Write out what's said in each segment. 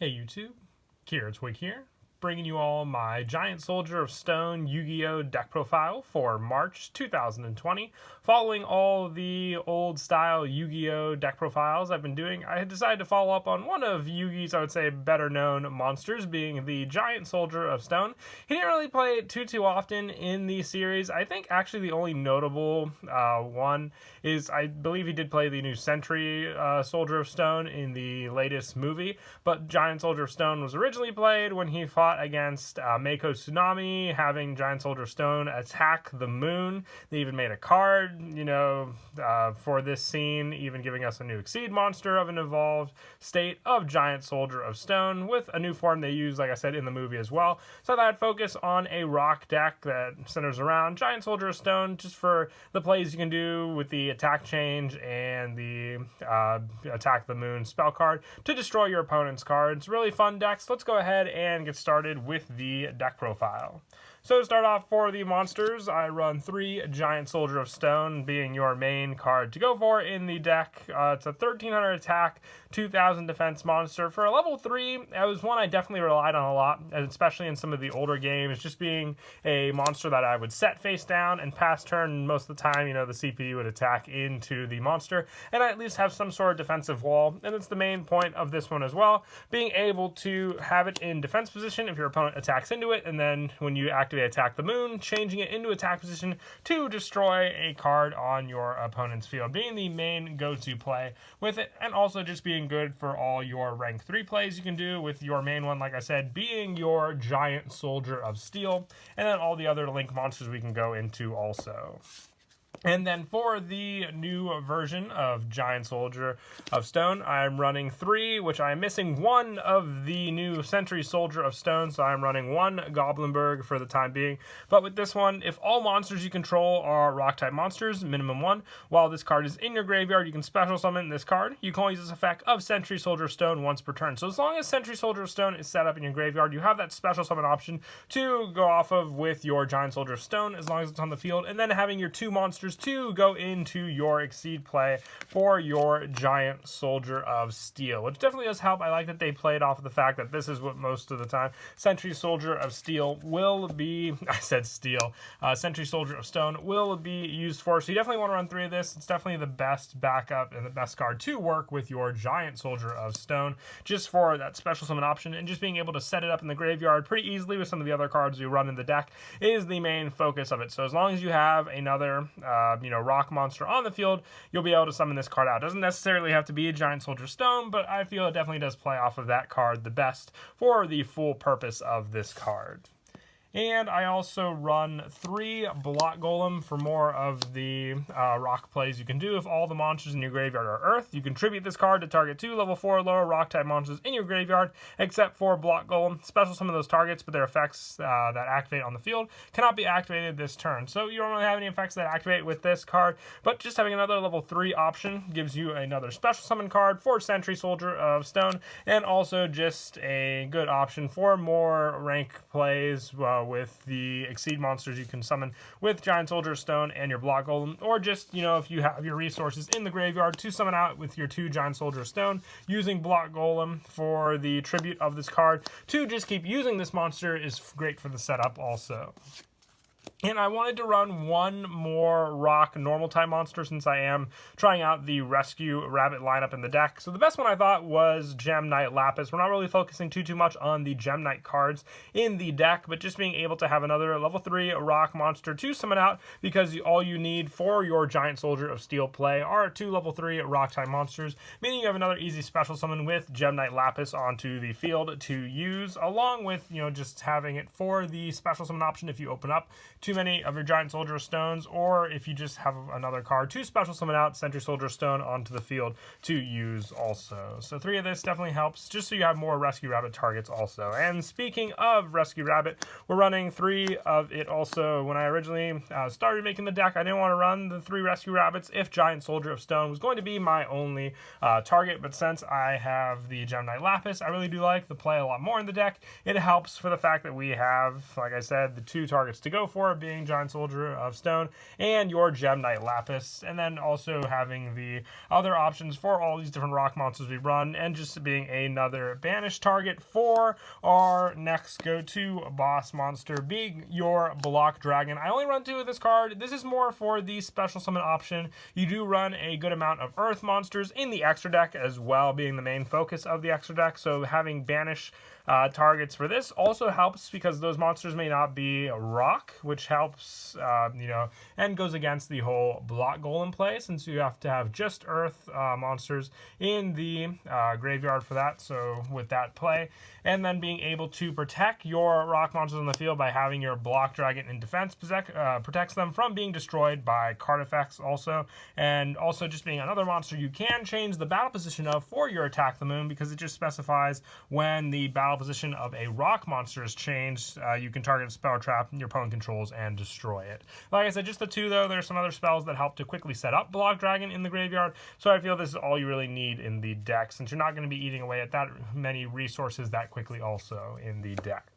Hey YouTube, Kira Twig here, bringing you all my Giant Soldier of Stone Yu-Gi-Oh deck profile for March 2020. Following all the old style Yu-Gi-Oh deck profiles I've been doing, I had decided to follow up on one of Yugi's, I would say, better known monsters, being the Giant Soldier of Stone. He didn't really play it too often in the series. I think actually the only notable one is, I believe he did play the new Sentry Soldier of Stone in the latest movie, but Giant Soldier of Stone was originally played when he fought against Mako Tsunami, having Giant Soldier of Stone attack the moon. They even made a card, for this scene, even giving us a new Exceed monster of an evolved state of Giant Soldier of Stone with a new form they use, like I said, in the movie as well. So I thought I'd focus on a rock deck that centers around Giant Soldier of Stone, just for the plays you can do with the attack change and the attack the moon spell card to destroy your opponent's cards. Really fun decks. Let's go ahead and get started with the deck profile. So to start off for the monsters, I run 3 Giant Soldier of Stone, being your main card to go for in the deck. It's a 1300 attack, 2000 defense monster. For a level 3, it was one I definitely relied on a lot, especially in some of the older games, just being a monster that I would set face down and pass turn most of the time. The CPU would attack into the monster, and I at least have some sort of defensive wall, and it's the main point of this one as well, being able to have it in defense position if your opponent attacks into it, and then when you activate attack the moon, changing it into attack position to destroy a card on your opponent's field, being the main go-to play with it, and also just being good for all your rank 3 plays you can do, with your main one, like I said, being your Giant Soldier of Steel, and then all the other link monsters we can go into also. And then for the new version of Giant Soldier of Stone, I'm running 3, which I'm missing 1 of the new Sentry Soldier of Stone, so I'm running 1 Goblinberg for the time being. But with this one, if all monsters you control are Rock-type monsters, minimum 1, while this card is in your graveyard, you can special summon this card. You can only use this effect of Sentry Soldier of Stone once per turn. So as long as Sentry Soldier of Stone is set up in your graveyard, you have that special summon option to go off of with your Giant Soldier of Stone, as long as it's on the field, and then having your 2 monsters to go into your Exceed play for your Giant Soldier of Steel, which definitely does help. I like that they played off of the fact that this is what most of the time Sentry Soldier of Steel will be, Sentry Soldier of Stone will be used for, so you definitely want to run 3 of this. It's definitely the best backup and the best card to work with your Giant Soldier of Stone, just for that special summon option, and just being able to set it up in the graveyard pretty easily with some of the other cards you run in the deck is the main focus of it. So as long as you have another rock monster on the field, you'll be able to summon this card out. It doesn't necessarily have to be a Giant Soldier Stone, but I feel it definitely does play off of that card the best for the full purpose of this card. And I also run 3 Block Golem for more of the rock plays you can do. If all the monsters in your graveyard are Earth, you can tribute this card to target 2 level 4 or lower rock-type monsters in your graveyard, except for Block Golem. Special summon those targets, but their effects that activate on the field cannot be activated this turn. So you don't really have any effects that activate with this card, but just having another level 3 option gives you another special summon card for Sentry Soldier of Stone, and also just a good option for more rank plays with the Exceed monsters you can summon with Giant Soldier of Stone and your Block Golem, or just, if you have your resources in the graveyard to summon out with your 2 Giant Soldier of Stone, using Block Golem for the tribute of this card to just keep using this monster is great for the setup also. And I wanted to run 1 more rock normal type monster since I am trying out the Rescue Rabbit lineup in the deck. So the best one I thought was Gem Knight Lapis. We're not really focusing too much on the Gem Knight cards in the deck, but just being able to have another level 3 rock monster to summon out, because all you need for your Giant Soldier of Steel play are 2 level 3 rock type monsters, meaning you have another easy special summon with Gem Knight Lapis onto the field to use, along with, just having it for the special summon option if you open up too many of your Giant Soldier of Stones, or if you just have another card to special summon out Sentry Soldier of Stone onto the field to use also. So 3 of this definitely helps, just so you have more Rescue Rabbit targets also. And speaking of Rescue Rabbit, we're running 3 of it also. When I originally started making the deck, I didn't want to run the 3 Rescue Rabbits if Giant Soldier of Stone was going to be my only target, but since I have the Gem Knight Lapis, I really do like the play a lot more in the deck. It helps for the fact that we have, like I said, the 2 targets to go for, being Giant Soldier of Stone, and your Gem Knight Lapis, and then also having the other options for all these different rock monsters we run, and just being another banished target for our next go-to boss monster, being your Block Dragon. I only run 2 of this card. This is more for the special summon option. You do run a good amount of Earth monsters in the extra deck as well, being the main focus of the extra deck, so having banish targets for this also helps because those monsters may not be rock, which helps, and goes against the whole block goal in play, since you have to have just earth monsters in the graveyard for that. So with that play, and then being able to protect your rock monsters on the field by having your Block Dragon in defense protects them from being destroyed by card effects also, and also just being another monster you can change the battle position of for your Attack the Moon, because it just specifies when the battle position of a rock monster is changed, you can target a spell trap your opponent controls and destroy it. Like I said, just the 2 though. There's some other spells that help to quickly set up Block Dragon in the graveyard, so I feel this is all you really need in the deck, since you're not going to be eating away at that many resources that quickly also in the deck.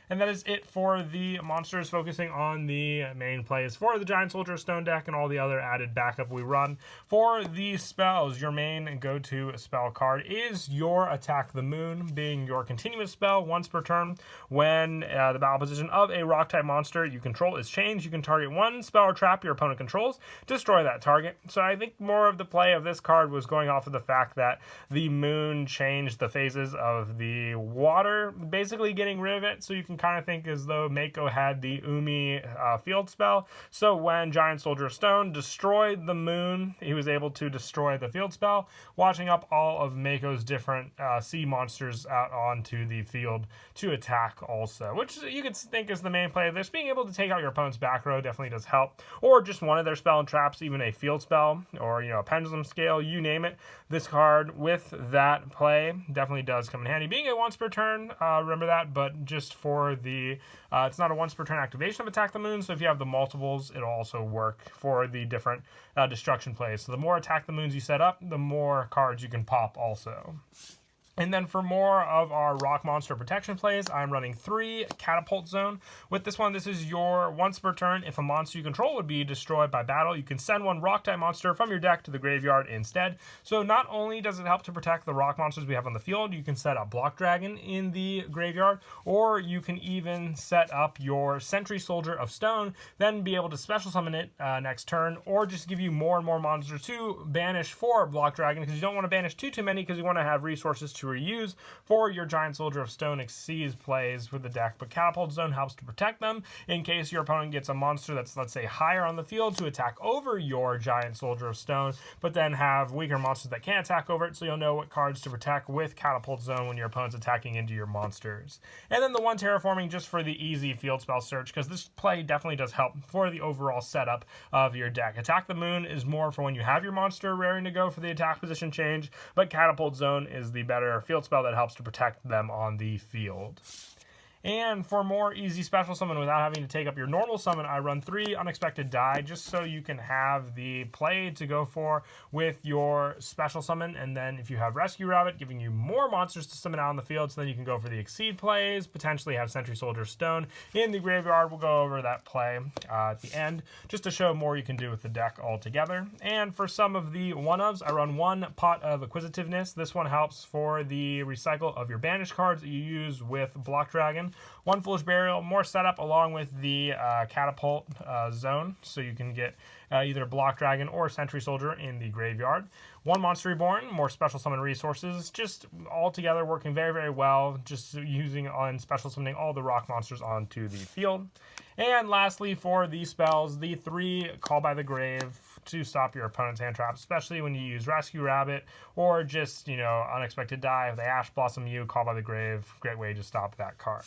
And that is it for the monsters, focusing on the main plays for the Giant Soldier of Stone deck and all the other added backup we run. For the spells, your main go-to spell card is your Attack the Moon, being your continuous spell once per turn. When the battle position of a rock-type monster you control is changed, you can target 1 spell or trap your opponent controls, destroy that target. So I think more of the play of this card was going off of the fact that the moon changed the phases of the water, basically getting rid of it, so you can kind of think as though Mako had the Umi field spell. So when Giant Soldier of Stone destroyed the moon, he was able to destroy the field spell, watching up all of Mako's different sea monsters out onto the field to attack also, which you could think is the main play of this. Being able to take out your opponent's back row definitely does help, or just one of their spell and traps, even a field spell, or a pendulum scale, you name it. This card with that play definitely does come in handy. Being a once per turn, remember that, but just for the it's not a once per turn activation of Attack the Moon, so if you have the multiples, it'll also work for the different destruction plays. So the more Attack the Moons you set up, the more cards you can pop also. And then for more of our rock monster protection plays, I'm running 3 Catapult Zone. With this one, this is your once per turn. If a monster you control would be destroyed by battle, you can send 1 rock-type monster from your deck to the graveyard instead. So not only does it help to protect the rock monsters we have on the field, you can set up Block Dragon in the graveyard, or you can even set up your Sentry Soldier of Stone, then be able to special summon it next turn, or just give you more and more monsters to banish for Block Dragon, because you don't want to banish too many, because you want to have resources to reuse for your Giant Soldier of Stone Exceeds plays with the deck. But Catapult Zone helps to protect them in case your opponent gets a monster that's, let's say, higher on the field to attack over your Giant Soldier of Stone, but then have weaker monsters that can't attack over it, so you'll know what cards to protect with Catapult Zone when your opponent's attacking into your monsters. And then the 1 Terraforming just for the easy field spell search, because this play definitely does help for the overall setup of your deck. Attack the Moon is more for when you have your monster raring to go for the attack position change, but Catapult Zone is the better field spell that helps to protect them on the field. And for more easy special summon without having to take up your normal summon, I run 3 Unexpected Die, just so you can have the play to go for with your special summon. And then if you have Rescue Rabbit, giving you more monsters to summon out on the field, so then you can go for the Exceed plays, potentially have Sentry Soldier Stone in the graveyard. We'll go over that play at the end, just to show more you can do with the deck altogether. And for some of the one-ofs, I run 1 Pot of Acquisitiveness. This one helps for the recycle of your banished cards that you use with Block Dragon. 1 Foolish Burial, more setup along with the Catapult Zone, so you can get either Block Dragon or Sentry Soldier in the graveyard. 1 Monster Reborn, more special summon resources, just all together working very, very well, just using on special summoning all the rock monsters onto the field. And lastly, for the spells, the 3 Call by the Grave to stop your opponent's hand traps, especially when you use Rescue Rabbit or just, Unexpected Die. If they Ash Blossom you, Call by the Grave, great way to stop that card.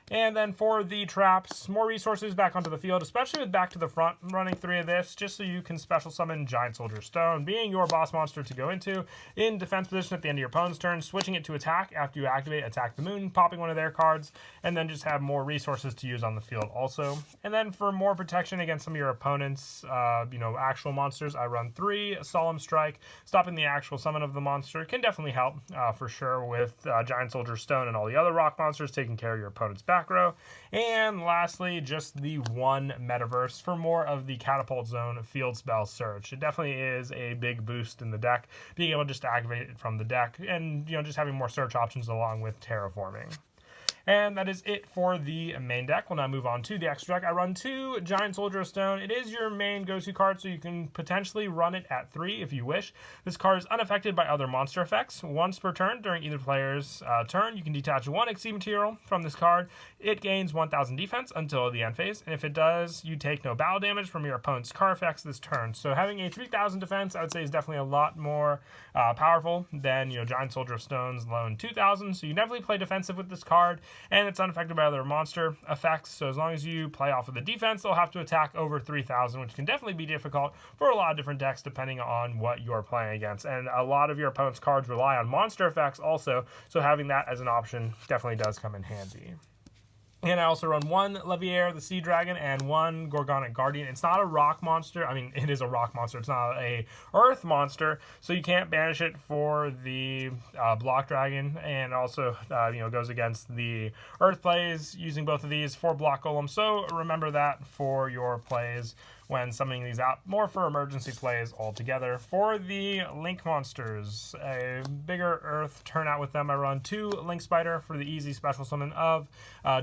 And then for the traps, more resources back onto the field, especially with Back to the Front. I'm running 3 of this just so you can special summon Giant Soldier Stone, being your boss monster to go into in defense position at the end of your opponent's turn, switching it to attack after you activate Attack the Moon, popping one of their cards, and then just have more resources to use on the field also. And then for more protection against some of your opponent's, actual monsters, I run 3 Solemn Strike. Stopping the actual summon of the monster can definitely help for sure with Giant Soldier Stone and all the other rock monsters taking care of your opponent's back back row. And lastly, just the one Metaverse for more of the Catapult Zone field spell search. It definitely is a big boost in the deck, being able just to activate it from the deck and, just having more search options along with terraforming. And that is it for the main deck. We'll now move on to the extra deck. I run 2 Giant Soldier of Stone. It is your main go-to card, so you can potentially run it at 3 if you wish. This card is unaffected by other monster effects. Once per turn, during either player's turn, you can detach 1 Exceed material from this card. It gains 1000 defense until the end phase, and if it does, you take no battle damage from your opponent's card effects this turn. So having a 3000 defense, I would say, is definitely a lot more powerful than Giant Soldier of Stone's lone 2000. So you definitely play defensive with this card, and it's unaffected by other monster effects. So as long as you play off of the defense, they'll have to attack over 3000, which can definitely be difficult for a lot of different decks depending on what you're playing against. And a lot of your opponent's cards rely on monster effects also, so having that as an option definitely does come in handy. And I also run 1 Leviair, the Sea Dragon, and 1 Gorgonic Guardian. It's not a rock monster. I mean, it is a rock monster. It's not a earth monster, so you can't banish it for the block dragon. And also, goes against the earth plays using both of these for block golem. So remember that for your plays when summoning these out, more for emergency plays altogether. For the Link monsters, a bigger earth turnout with them, I run 2 Link Spider for the easy special summon of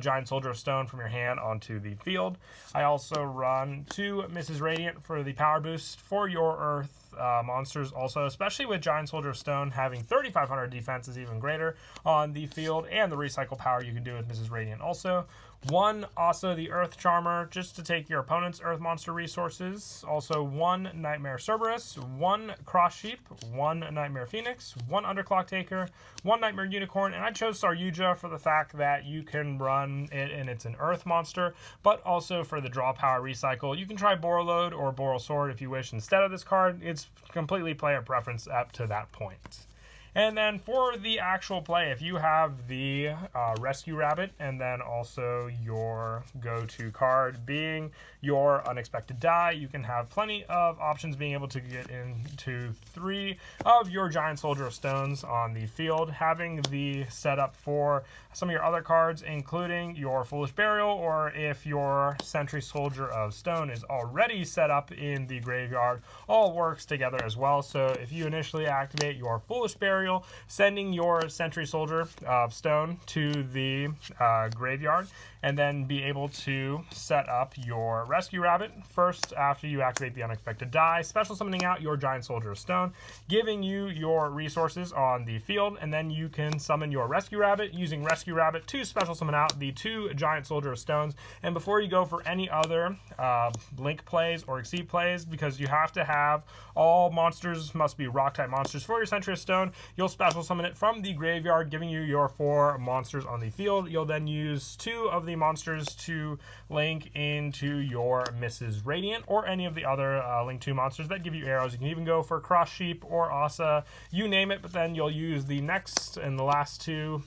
Giant Soldier of Stone from your hand onto the field. I also run 2 Mrs. Radiant for the power boost for your earth monsters also, especially with Giant Soldier of Stone having 3500 defense is even greater on the field, and the recycle power you can do with Mrs. Radiant also. 1 also the Earth Charmer, just to take your opponent's Earth monster resources. Also 1 Nightmare Cerberus, 1 Cross Sheep, 1 Nightmare Phoenix, 1 Underclock Taker, 1 Nightmare Unicorn, and I chose Saryuja for the fact that you can run it and it's an Earth monster, but also for the draw power recycle. You can try Borreload or Boral Sword if you wish instead of this card. It's completely player preference up to that point. And then for the actual play, if you have the Rescue Rabbit and then also your go-to card being your Unexpected Die, you can have plenty of options being able to get into 3 of your Giant Soldier of Stones on the field. Having the setup for some of your other cards, including your Foolish Burial, or if your Sentry Soldier of Stone is already set up in the graveyard, all works together as well. So if you initially activate your Foolish Burial, sending your Sentry Soldier of Stone to the graveyard, and then be able to set up your Rescue Rabbit first after you activate the Unexpected Die, special summoning out your Giant Soldier of Stone, giving you your resources on the field, and then you can summon your Rescue Rabbit using Rescue Rabbit to special summon out the 2 Giant Soldier of Stones. And before you go for any other Link plays or Exceed plays, because you have to have all monsters must be rock type monsters for your Sentry of Stone, you'll special summon it from the graveyard, giving you your 4 monsters on the field. You'll then use 2 of the monsters to link into your Mrs. Radiant or any of the other Link 2 monsters that give you arrows. You can even go for Cross Sheep or Asa, you name it, but then you'll use the next and the last 2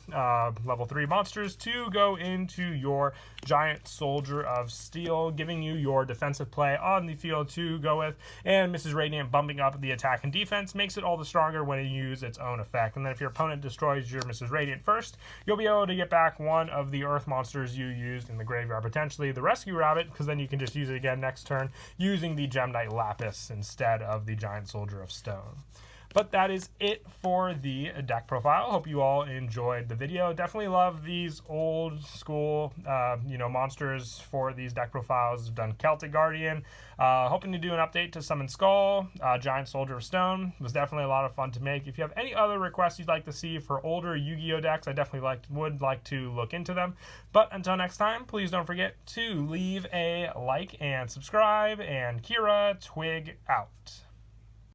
level 3 monsters to go into your Giant Soldier of Steel, giving you your defensive play on the field to go with, and Mrs. Radiant bumping up the attack and defense makes it all the stronger when you use its own effect. And then if your opponent destroys your Mrs. Radiant first, you'll be able to get back 1 of the Earth monsters you used in the graveyard, potentially the Rescue Rabbit, because then you can just use it again next turn using the Gem Knight Lapis instead of the Giant Soldier of Stone. But that is it for the deck profile. Hope you all enjoyed the video. Definitely love these old school, monsters for these deck profiles. I've done Celtic Guardian. Hoping to do an update to Summon Skull. Giant Soldier of Stone was definitely a lot of fun to make. If you have any other requests you'd like to see for older Yu-Gi-Oh decks, I definitely would like to look into them. But until next time, please don't forget to leave a like and subscribe. And Kira Twig out.